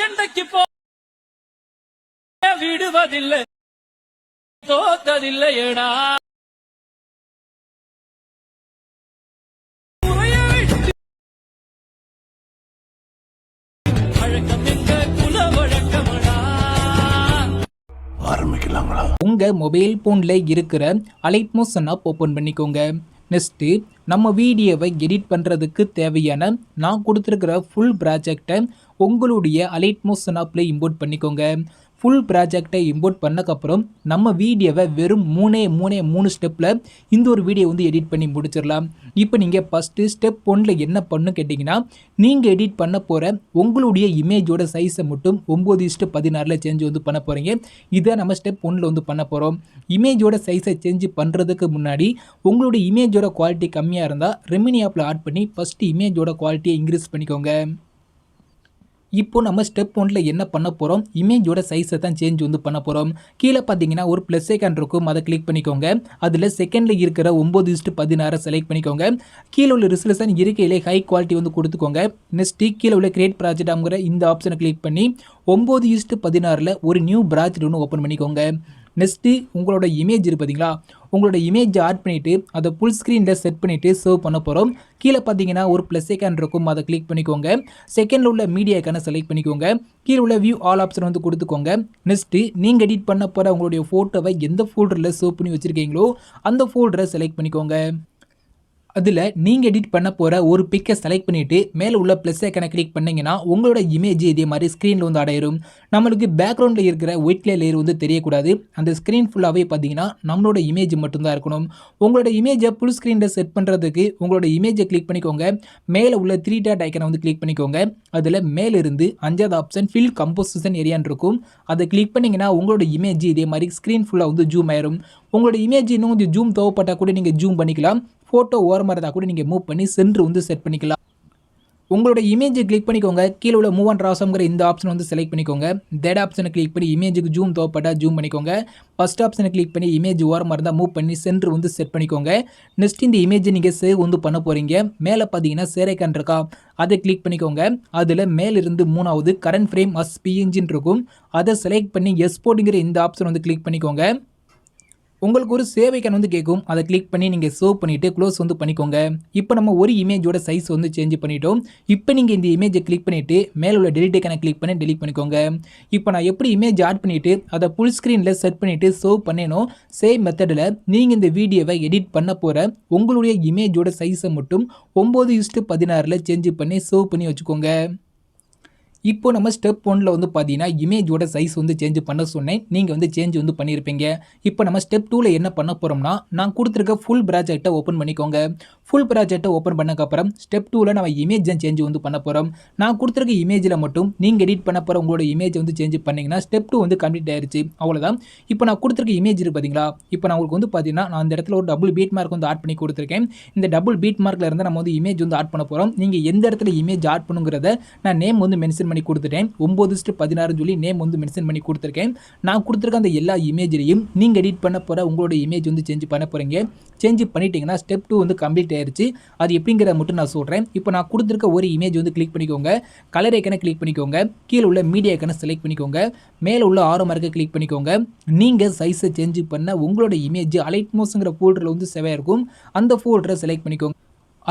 சண்டைக்கு போ விடுவதில்லை தோத்ததில்லையடா உங்க மொபைல் போன்ல இருக்கிற அலைட்மோஷன் ஆப் ஓப்பன் பண்ணிக்கோங்க. நெக்ஸ்ட்டு நம்ம வீடியோவை எடிட் பண்ணுறதுக்கு தேவையான நான் கொடுத்துருக்கிற ஃபுல் ப்ராஜெக்டை உங்களுடைய அலைட்மோஷன் ஆப்பில் இம்போர்ட் பண்ணிக்கோங்க. ஃபுல் ப்ராஜெக்டை இம்போர்ட் பண்ணக்கப்புறம் நம்ம வீடியோவை வெறும் மூணு ஸ்டெப்பில் இந்த ஒரு வீடியோ வந்து எடிட் பண்ணி முடிச்சிடலாம். இப்போ நீங்கள் ஃபஸ்ட்டு ஸ்டெப் 1ல் என்ன பண்ணணும் கேட்டிங்கன்னா, நீங்கள் எடிட் பண்ண போகிற உங்களுடைய இமேஜோட சைஸை மட்டும் 9:16 சேஞ்ச் வந்து பண்ண போகிறீங்க. இதை நம்ம ஸ்டெப் 1ல் வந்து பண்ண போகிறோம். இமேஜோட சைஸை சேஞ்ச் பண்ணுறதுக்கு முன்னாடி உங்களுடைய இமேஜோட குவாலிட்டி கம்மியாக இருந்தால் ரெமினி ஆப்பில் ஆட் பண்ணி ஃபஸ்ட்டு இமேஜோட குவாலிட்டியை இன்க்ரீஸ் பண்ணிக்கோங்க. இப்போ நம்ம ஸ்டெப் 1ல் என்ன பண்ண போகிறோம், இமேஜோட சைஸை தான் சேஞ்ச் வந்து பண்ண போகிறோம். கீழே பார்த்தீங்கன்னா ஒரு ப்ளஸ் ஐக்கான் இருக்கும், அதை கிளிக் பண்ணிக்கோங்க. அதில் செகண்டில் இருக்கிற 9:16 செலக்ட் பண்ணிக்கோங்க. கீழே உள்ள ரிசல்யூஷன் இருக்கையிலே ஹை குவாலிட்டி வந்து கொடுத்துக்கோங்க. நெக்ஸ்ட்டு கீழே உள்ள கிரியேட் ப்ராஜெக்ட் அப்படிங்கிற இந்த ஆப்ஷனை கிளிக் பண்ணி 9:16 ஒரு நியூ ப்ராஜெக்ட் ஒன்று ஓப்பன் பண்ணிக்கோங்க. நெக்ஸ்ட்டு உங்களோட இமேஜ் இருக்கு பார்த்தீங்களா, உங்களோட இமேஜை ஆட் பண்ணிவிட்டு அதை ஃபுல் ஸ்க்ரீனில் செட் பண்ணிவிட்டு சேவ் பண்ண போகிறோம். கீழே பார்த்தீங்கன்னா ஒரு ப்ளஸ் ஐக்கான் இருக்கும், அதை கிளிக் பண்ணிக்கோங்க. செகண்டில் உள்ள மீடியா ஐக்கானை செலக்ட் பண்ணிக்கோங்க. கீழே உள்ள வியூ ஆல் ஆப்ஷன் வந்து கொடுத்துக்கோங்க. நெக்ஸ்ட்டு நீங்கள் எடிட் பண்ண போகிற உங்களுடைய ஃபோட்டோவை எந்த ஃபோல்டரில் சேவ் பண்ணி வச்சுருக்கீங்களோ அந்த ஃபோல்டரை செலக்ட் பண்ணிக்கோங்க. அதில் நீங்கள் எடிட் பண்ண போகிற ஒரு பிக்கை செலக்ட் பண்ணிவிட்டு மேலே உள்ள ப்ளஸ் ஐக்கனை கிளிக் பண்ணிங்கன்னா உங்களோட இமேஜ் இதே மாதிரி ஸ்க்ரீனில் வந்து அடையிடும். நம்மளுக்கு பேக்ரவுண்டில் இருக்கிற ஒயிட் கலர் லேயர் வந்து தெரியக்கூடாது. அந்த ஸ்க்ரீன் ஃபுல்லாகவே பார்த்தீங்கன்னா நம்மளோட இமேஜ் மட்டும்தான் இருக்கணும். உங்களோட இமேஜை ஃபுல் ஸ்க்ரீனில் செட் பண்ணுறதுக்கு உங்களோட இமேஜை கிளிக் பண்ணிக்கோங்க. மேலே உள்ள 3 டாட் ஐக்கனை வந்து கிளிக் பண்ணிக்கோங்க. அதில் மேலிருந்து 5வது ஆப்ஷன் ஃபில் கம்போசிஷன் ஏரியான்னு இருக்கும், அதை கிளிக் பண்ணிங்கன்னா உங்களோட இமேஜ் இதே மாதிரி ஸ்க்ரீன் ஃபுல்லாக வந்து ஜூம் ஆயிரும். உங்களோட இமேஜ் இன்னும் கொஞ்சம் ஜூம் தேவைப்பட்டால் கூட நீங்கள் ஜூம் பண்ணிக்கலாம். ஃபோட்டோ ஓரமாக இருந்தால் கூட நீங்கள் மூவ் பண்ணி சென்டர் வந்து செட் பண்ணிக்கலாம். உங்களோட இமேஜை கிளிக் பண்ணிக்கோங்க. கீழே உள்ள மூவ் அண்ட் ராசம்ங்கிற இந்த ஆப்ஷன் வந்து செலக்ட் பண்ணிக்கோங்க. தேர்ட் ஆப்ஷனை கிளிக் பண்ணி இமேஜுக்கு ஜூம் தேவைப்பட்டால் ஜூம் பண்ணிக்கோங்க. ஃபஸ்ட் ஆப்ஷனை கிளிக் பண்ணி இமேஜ் ஓரமாக இருந்தால் மூவ் பண்ணி சென்டர் வந்து செட் பண்ணிக்கோங்க. நெக்ஸ்ட் இந்த இமேஜை நீங்கள் சேவ் வந்து பண்ண போகிறீங்க. மேலே பார்த்தீங்கன்னா சேர் ஐக்கான் இருக்கா, அதை கிளிக் பண்ணிக்கோங்க. அதில் மேலிருந்து 3வது கரண்ட் ஃப்ரேம் அஸ் பிஎன்ஜின்னு இருக்கும், அதை செலக்ட் பண்ணி எக்ஸ்போர்ட்டுங்கிற இந்த ஆப்ஷன் வந்து கிளிக் பண்ணிக்கோங்க. உங்களுக்கு ஒரு சேவ் ஐக்கான் வந்து கேட்கும், அதை கிளிக் பண்ணி நீங்கள் சேவ் பண்ணிவிட்டு க்ளோஸ் வந்து பண்ணிக்கோங்க. இப்போ நம்ம ஒரு இமேஜோட சைஸ் வந்து சேஞ்ச் பண்ணிட்டோம். இப்போ நீங்கள் இந்த இமேஜை கிளிக் பண்ணிவிட்டு மேலே உள்ள டெலிட் ஐக்கானை கிளிக் பண்ணி டெலிட் பண்ணிக்கோங்க. இப்போ நான் எப்படி இமேஜ் ஆட் பண்ணிவிட்டு அதை ஃபுல் ஸ்க்ரீனில் செட் பண்ணிவிட்டு சேவ் பண்ணேனோ சேம் மெத்தடில் நீங்கள் இந்த வீடியோவை எடிட் பண்ண போகிற உங்களுடைய இமேஜோட சைஸை மட்டும் 9:16 சேஞ்ச் பண்ணி சேவ் பண்ணி வச்சுக்கோங்க. இப்போ நம்ம ஸ்டெப் 1ல் வந்து பார்த்தீங்கன்னா இமேஜோட சைஸ் வந்து சேஞ்ச் பண்ண சொன்னேன், நீங்கள் வந்து சேஞ்ச் வந்து பண்ணியிருப்பீங்க. இப்போ நம்ம ஸ்டெப் 2ல் என்ன பண்ண போகிறோம்னா, நான் கொடுத்துருக்க ஃபுல் ப்ராஜெக்டை ஓப்பன் பண்ணிக்கோங்க. ஃபுல் ப்ராஜெக்டை ஓப்பன் பண்ணக்கப்புறம் ஸ்டெப் 2ல் நம்ம இமேஜ் தான் சேஞ்ச் வந்து பண்ண போகிறோம். நான் கொடுத்துருக்க இமேஜில் மட்டும் நீங்கள் எடிட் பண்ண போகிற உங்களோட இமேஜ் வந்து சேஞ்ச் பண்ணிங்கன்னா ஸ்டெப் 2 வந்து கம்ப்ளீட் ஆயிடுச்சு, அவ்வளோதான். இப்போ நான் கொடுத்துருக்க இமேஜ் இருக்குது பார்த்தீங்களா, இப்போ நான் உங்களுக்கு வந்து பார்த்தீங்கன்னா நான் அந்த இடத்துல ஒரு டபுள் பீட் மார்க் வந்து ஆட் பண்ணி கொடுத்துருக்கேன். இந்த டபுள் பீட் மார்க்கில் இருந்து நம்ம வந்து இமேஜ் வந்து ஆட் பண்ண போகிறோம். நீங்கள் எந்த இடத்துல இமேஜ் ஆட் பண்ணுங்கிறத நான் நேம் வந்து மென்ஷன் பண்ணி கொடுத்துட்டேன். 9:16 சொல்லி நேம் வந்து மென்ஷன் பண்ணி கொடுத்துருக்கேன். நான் கொடுத்துருக்க அந்த எல்லா இமேஜ்லையும் நீங்கள் எடிட் பண்ண போகிற உங்களோட இமேஜ் வந்து சேஞ்ச் பண்ண போகிறீங்க. சேஞ்ச் பண்ணிட்டீங்கன்னா ஸ்டெப் 2 வந்து கம்ப்ளீட் ஆயிடுச்சு. அது எப்படிங்கிறத மட்டும் நான் சொல்கிறேன். இப்போ நான் கொடுத்துருக்க ஒரு இமேஜ் வந்து கிளிக் பண்ணிக்கோங்க. கலர் ஐக்கனை கிளிக் பண்ணிக்கோங்க. கீழே உள்ள மீடியா ஐக்கனை செலக்ட் பண்ணிக்கோங்க. மேலே உள்ள ஆரோ மார்க்கை கிளிக் பண்ணிக்கோங்க. நீங்கள் சைஸை சேஞ்ச் பண்ண உங்களோட இமேஜ் அலைட்மோஸ்ங்கிற ஃபோல்டரில் வந்து சேவாக இருக்கும், அந்த ஃபோல்டரை செலக்ட் பண்ணிக்கோங்க.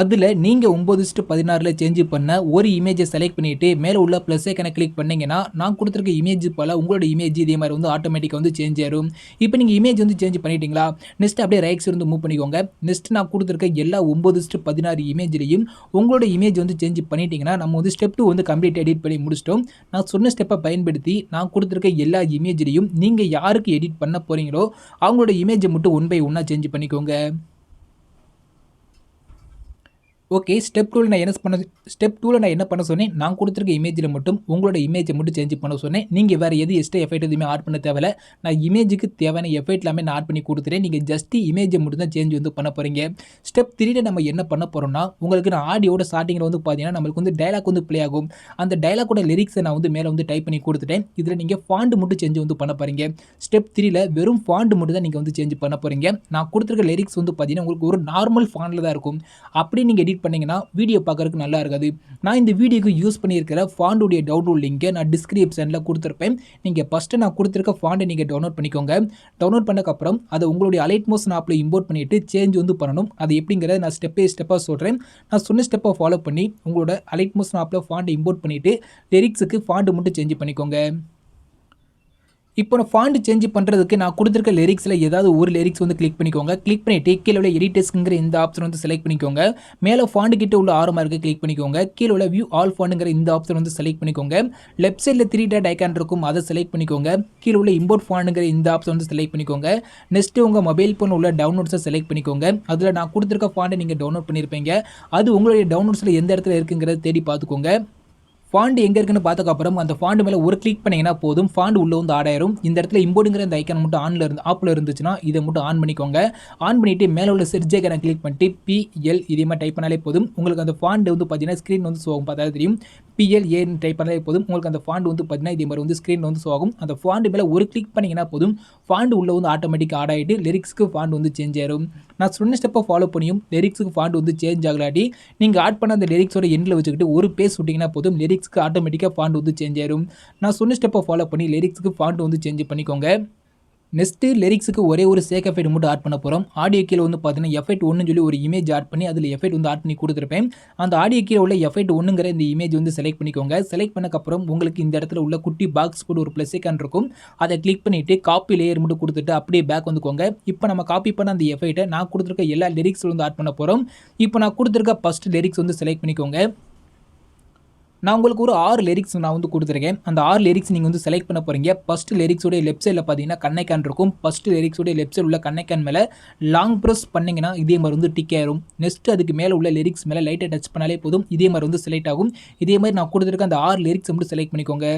அதில் நீங்கள் 9:16 சேஞ்ச் பண்ண ஒரு இமேஜை செலக்ட் பண்ணிவிட்டு மேலே உள்ள ப்ளஸ் ஐக்கனை கிளிக் பண்ணிங்கன்னா நான் கொடுத்துருக்க இமேஜ் போல் உங்களோட இமேஜ் இதே மாதிரி வந்து ஆட்டோமேட்டிக்காக வந்து சேஞ்ச் ஆயிரும். இப்போ நீங்கள் இமேஜ் வந்து சேஞ்ச் பண்ணிட்டீங்களா, நெக்ஸ்ட் அப்படியே ரைட் சைடு வந்து மூவ் பண்ணிக்கோங்க. நெக்ஸ்ட் நான் கொடுத்துருக்க எல்லா 9:16 இமேஜ்லையும் உங்களோட இமேஜ் வந்து சேஞ்ச் பண்ணிட்டீங்கன்னா நம்ம வந்து ஸ்டெப் 2 வந்து கம்ப்ளீட் எடிட் பண்ணி முடிச்சிட்டோம். நான் சொன்ன ஸ்டெப்பை பயன்படுத்தி நான் கொடுத்துருக்க எல்லா இமேஜ்லையும் நீங்கள் யாருக்கு எடிட் பண்ண போகிறீங்களோ அவங்களோட இமேஜை மட்டும் 1 by 1 சேஞ்ச் பண்ணிக்கோங்க. ஓகே, ஸ்டெப் 2ல் நான் என்ன பண்ண சொன்னேன், நான் கொடுத்துருக்க இமேஜில் மட்டும் உங்களோட இமேஜை மட்டும் சேஞ்ச் பண்ண சொன்னேன். நீங்கள் வேறு எது எக்ஸ்ட்ரா எஃபெக்ட் எதுவுமே ஆட் பண்ண தேவையில்ல. நான் இமேஜுக்கு தேவையான எஃபெக்ட் எல்லாமே நான் ஆட் பண்ணி கொடுத்துட்டேன். நீங்கள் ஜஸ்ட் இமேஜை மட்டும் தான் சேஞ்ச் வந்து பண்ண போகிறீங்க. ஸ்டெப் 3ல் நம்ம என்ன பண்ண போகிறோம்னா, உங்களுக்கு நான் ஆடியோட ஸ்டார்டிங்கில் வந்து பார்த்தீங்கன்னா நம்மளுக்கு வந்து டைலாக் வந்து ப்ளே ஆகும். அந்த டைலாக்கோட லிரிக்ஸை நான் வந்து மேலே வந்து டைப் பண்ணி கொடுத்துட்டேன். இதில் நீங்கள் ஃபாண்ட் மட்டும் சேஞ்ச் வந்து பண்ண போகிறீங்க. ஸ்டெப் 3ல் வெறும் ஃபாண்ட் மட்டும் தான் நீங்கள் வந்து சேஞ்ச் பண்ண போகிறீங்க. நான் கொடுத்துருக்க லிரிக்ஸ் வந்து பார்த்தீங்கன்னா உங்களுக்கு ஒரு நார்மல் ஃபாண்டில் தான் இருக்கும். அப்படி நீங்கள் எடிட் பண்ணிங்கன்னா வீடியோ பார்க்குறதுக்கு நல்லா இருக்காது. நான் இந்த வீடியோக்கு யூஸ் பண்ணியிருக்கிற ஃபாண்டுடைய டவுன்லோட் லிங்கை நான் டிஸ்கிரிப்ஷனில் கொடுத்துருப்பேன். நீங்கள் ஃபஸ்ட்டு நான் கொடுத்துருக்க ஃபாண்டை நீங்கள் டவுன்லோட் பண்ணிக்கோங்க. டவுன்லோட் பண்ணக்கப்புறம் அதை உங்களுடைய அலைட் மோஷன் ஆப்பில் இம்போர்ட் பண்ணிவிட்டு சேஞ்ச் பண்ணணும். அது எப்படிங்கிறத நான் ஸ்டெப் பை ஸ்டெப்பாக சொல்கிறேன். நான் சொன்ன ஸ்டெப்பை ஃபாலோ பண்ணி உங்களோட அலைட் மோஷன் ஆப்பில் ஃபாண்டை இம்போர்ட் பண்ணிவிட்டு லிரிக்ஸுக்கு ஃபாண்டு மட்டும் சேஞ்ச் பண்ணிக்கோங்க. இப்போ நான் ஃபாண்ட் சேஞ்ச் பண்ணுறதுக்கு நான் கொடுத்துருக்க லிரிக்ஸில் ஏதாவது ஒரு லிரிக்ஸ் கிளிக் பண்ணிக்கோங்க. கிளிக் பண்ணிவிட்டு கீழே உள்ள எடிட்டர்ஸ்ங்கிற இந்த ஆப்ஷன் செலக்ட் பண்ணிக்கோங்க. மேலே ஃபாண்ட் கிட்ட உள்ள ஆரோ மார்க்கை கிளிக் பண்ணிக்கோங்க. கீழே உள்ள வியூ ஆல் ஃபாண்டுங்கிற இந்த ஆப்ஷன் செலக்ட் பண்ணிக்கோங்க. லெஃப்ட் சைடில் 3 டாட் ஐக்கான் இருக்கும், அதை செலக்ட் பண்ணிக்கோங்க. கீழே உள்ள இம்போர்ட் ஃபாண்டுங்கிற இந்த ஆப்ஷன் செலக்ட் பண்ணிக்கோங்க. நெக்ஸ்ட்டு உங்கள் மொபைல் ஃபோன் உள்ள டவுன்லோட்ஸை செலக்ட் பண்ணிக்கோங்க. அதில் நான் கொடுத்துருக்க ஃபாண்டை நீங்கள் டவுன்லோட் பண்ணியிருப்பீங்க. அது உங்களுடைய டவுன்லோட்ஸில் எந்த இடத்துல இருக்குங்கிறத தேடி பார்த்துக்கோங்க. ஃபாண்ட் எங்கே இருக்குன்னு பார்த்ததுக்கப்புறம் அந்த ஃபாண்ட் மேலே ஒரு கிளிக் பண்ணிங்கன்னா போதும், ஃபாண்ட் உள்ளே ஆட் ஆயிரும். இந்த இடத்துல இம்போர்ட்டுங்கிற இந்த ஐக்கான் மட்டும் ஆப்பில் இருந்துச்சுன்னா இதை மட்டும் ஆன் பண்ணிக்கோங்க. ஆன் பண்ணிவிட்டு மேலே உள்ள செர்ச் ஐக்கானை கிளிக் பண்ணிட்டு PL இதே மாதிரி டைப் பண்ணாலே போதும். உங்களுக்கு அந்த ஃபாண்ட் பார்த்தீங்கன்னா ஸ்க்ரீன் சோகும் பார்த்தா தெரியும். PLAன்னு டைப் பண்ணாலே போதும். உங்களுக்கு அந்த ஃபாண்ட் பார்த்தீங்கன்னா இதே மாதிரி ஸ்க்ரீன் சோகும். அந்த ஃபாண்ட் மேலே ஒரு கிளிக் பண்ணிங்கன்னா போதும், ஃபாண்ட் உள்ளே ஆட்டோமேட்டிக்காக ஆட் ஆகிட்டு லிரிக்ஸ்க்கு ஃபாண்ட் சேஞ்ச் ஆயிரும். நான் சொன்ன ஸ்டெப்பை ஃபாலோ பண்ணியும் லிரிக்ஸுக்கு ஃபாண்ட் சேஞ்ச் ஆகலாட்டி நீங்கள் ஆட் பண்ண அந்த லிரிக்ஸோட எண்டில் வச்சுக்கிட்டு ஒரு பேஸ் விட்டிங்கன்னா போதும், லிரிக்ஸ்க்கு ஆட்டோமேட்டிக்காக ஃபாண்ட் சேஞ்ச் ஆயிரும். நான் சொன்ன ஸ்டெப்பை ஃபாலோ பண்ணி லிரிக்ஸுக்கு ஃபாண்ட் சேஞ்ச் பண்ணிக்கோங்க. நெக்ஸ்ட்டு லிரிக்ஸுக்கு ஒரே ஒரு சேக் எஃபெக்ட் மட்டும் ஆட் பண்ண போகிறோம். ஆடியோ கீழே பார்த்தீங்கன்னா எஃபெக்ட் 1ன்னு சொல்லி ஒரு இமேஜ் ஆட் பண்ணி அதில் எஃபெக்ட் ஆட் பண்ணி கொடுத்துருப்பேன். அந்த ஆடியோ கீழே உள்ள எஃபெக்ட் 1ங்கிற இந்த இமேஜ் செலக்ட் பண்ணிக்கோங்க. செலக்ட் பண்ணக்கப்புறம் உங்களுக்கு இந்த இடத்துல உள்ள குட்டி பாக்ஸ் கூட ஒரு ப்ளஸ் ஐக்கான் இருக்கும், அதை கிளிக் பண்ணிவிட்டு காப்பி லேயர் மட்டும் கொடுத்துட்டு அப்படியே பேக் வந்துக்கோங்க. இப்போ நம்ம காப்பி பண்ண அந்த எஃபெக்ட்டை நான் கொடுத்துருக்க எல்லா லிரிக்ஸ் ஆட் பண்ண போகிறோம். இப்போ நான் கொடுத்துருக்க ஃபஸ்ட் லிரிக்ஸ் செலக்ட் பண்ணிக்கோங்க. நான் உங்களுக்கு ஒரு 6 லிரிக்ஸ் நான் கொடுத்துருக்கேன். அந்த 6 லிரிக்ஸ் நீங்கள் செலக்ட் பண்ண போகிறீங்க. ஃபஸ்ட் லிரிக்ஸோடைய லெஃப்ட் சைடில் பார்த்தீங்கன்னா கண்ணைக்கான் இருக்கும். ஃபஸ்ட் லிரிக்ஸோடைய லெஃப்ட் சைடில் உள்ள கண்ணைக்கான் மேலே லாங் ப்ரெஸ் பண்ணிங்கன்னா இதே மாதிரி டிக் ஆயிரும். நெக்ஸ்ட் அதுக்கு மேலே உள்ள லிரிக்ஸ் மேலே லைட்டாக டச் பண்ணாலே போதும், இதே மாதிரி செலக்ட் ஆகும். இதே மாதிரி நான் கொடுத்துருக்க அந்த 6 லிரிக்ஸ் மட்டும் செலக்ட் பண்ணிக்கோங்க.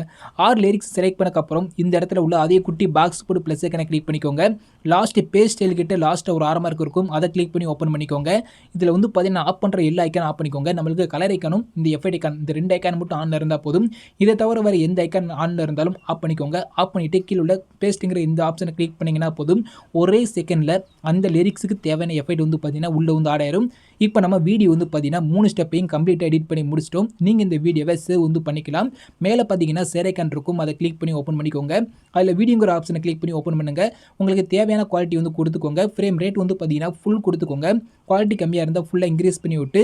6 லிரிக்ஸ் செலக்ட் பண்ணக்கப்புறம் இந்த இடத்துல உள்ள அதே குட்டி பாக்ஸ் போட்டு ப்ளஸ் ஐக்கானை கிளிக் பண்ணிக்கோங்க. லாஸ்ட் பேஜ் ஸ்டைல் கிட்ட லாஸ்ட்டாக ஒரு ஆரமாக இருக்கும், அதை கிளிக் பண்ணி ஓப்பன் பண்ணிக்கோங்க. இதில் பார்த்தீங்கன்னா ஆஃப் பண்ணுற எல்லா ஐக்கான் ஆஃப் பண்ணிக்கோங்க. நம்மளுக்கு கலர் ஐக்கானும் இந்த எஃபெக்ட் ஐக்கான் இந்த 2 ஐக்கான் மட்டும் ஆனில் இருந்தால் போதும். இதை தவிர வேறு எந்த ஐக்கான் ஆனில் இருந்தாலும் ஆஃப் பண்ணிக்கோங்க. ஆஃப் பண்ணிவிட்டு கீழே உள்ள பேஸ்ட்டுங்கிற இந்த ஆப்ஷனை கிளிக் பண்ணிங்கன்னா போதும், ஒரே செகண்டில் அந்த லிரிக்ஸுக்கு தேவையான எஃபெக்ட் பார்த்தீங்கன்னா உள்ளே ஆட் ஆயிரும். இப்போ நம்ம வீடியோ பார்த்தீங்கன்னா 3 ஸ்டெப்பையும் கம்ப்ளீட்டாக எடிட் பண்ணி முடிச்சிட்டோம். நீங்கள் இந்த வீடியோவை சேவ் பண்ணிக்கலாம். மேலே பார்த்தீங்கன்னா ஷேர் ஐக்கான் இருக்கும், அதை கிளிக் பண்ணி ஓப்பன் பண்ணிக்கோங்க. அதில் வீடியோங்கிற ஆப்ஷனை கிளிக் பண்ணி ஓப்பன் பண்ணுங்கள். உங்களுக்கு தேவையான குவாலிட்டி கொடுத்துக்கோங்க. ஃப்ரேம் ரேட் பார்த்தீங்கன்னா ஃபுல் கொடுத்துக்கோங்க. குவாலிட்டி கம்மியாக இருந்தால் ஃபுல்லாக இன்க்ரீஸ் பண்ணி விட்டு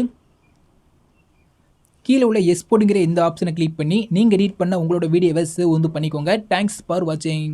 கீழே உள்ள எக்ஸ்போர்ட்டுங்கிற இந்த ஆப்ஷனை கிளிக் பண்ணி நீங்கள் எடிட் பண்ண உங்களோட வீடியோவை சேவ் பண்ணிக்கோங்க. தேங்க்ஸ் ஃபார் வாட்சிங்.